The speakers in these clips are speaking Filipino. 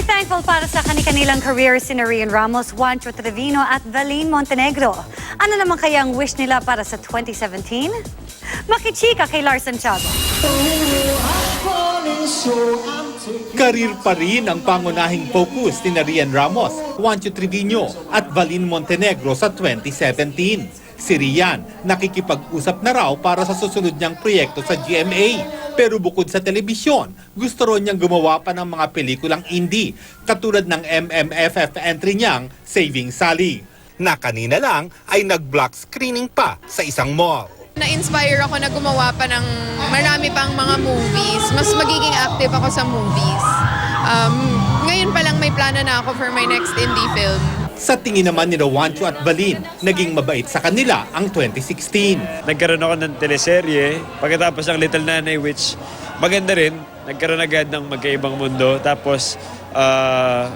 Thankful para sa kanilang career si Rian Ramos, Juancho Trevino at Valeen Montenegro. Ano naman kaya ang wish nila para sa 2017? Makichika kay Lars Santiago. Karir pa rin ang pangunahing focus ni Rian Ramos, Juancho Trevino at Valeen Montenegro sa 2017. Si Rian nakikipag-usap na raw para sa susunod niyang proyekto sa GMA. Pero bukod sa telebisyon, gusto rin niyang gumawa pa ng mga pelikulang indie, katulad ng MMFF entry niyang Saving Sally, na kanina lang ay nag-block screening pa sa isang mall. Na-inspire ako na gumawa pa ng marami pang mga movies. Mas magiging active ako sa movies. Ngayon pa lang may plano na ako for my next indie film. Sa tingin naman ni Juancho at Valeen, naging mabait sa kanila ang 2016. Nagkaroon ako ng teleserye, pagkatapos ng Little Nanay, which maganda rin. Nagkaroon agad ng magkaibang mundo. Tapos,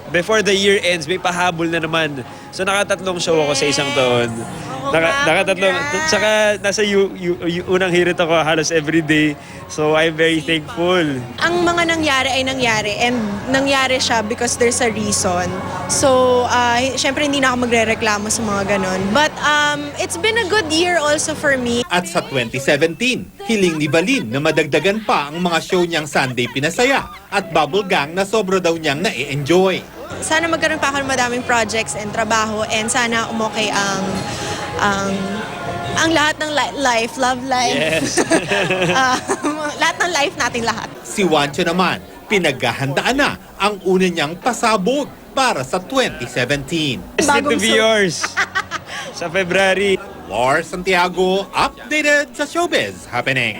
before the year ends, may pahabol na naman. So nakatatlong show ako sa isang taon. Nakatatlong, tsaka nasa unang hirit ako halos everyday. So I'm very thankful. Ang mga nangyari ay nangyari, and nangyari siya because there's a reason. So, syempre hindi na ako magre-reklamo sa mga ganon. But it's been a good year also for me. At sa 2017, hiling ni Valeen na madagdagan pa ang mga show niyang Sunday Pinasaya at Bubble Gang na sobra daw niyang na-enjoy. Sana magkaroon pa ako ng madaming projects and trabaho, and sana umokay ang lahat ng life, love life. Yes. Lahat ng life nating lahat. Si Juancho naman, pinaghahandaan na ang una niyang pasabog para sa 2017. It's need to be yours. Sa February. Lars Santiago, updated sa Showbiz Happening.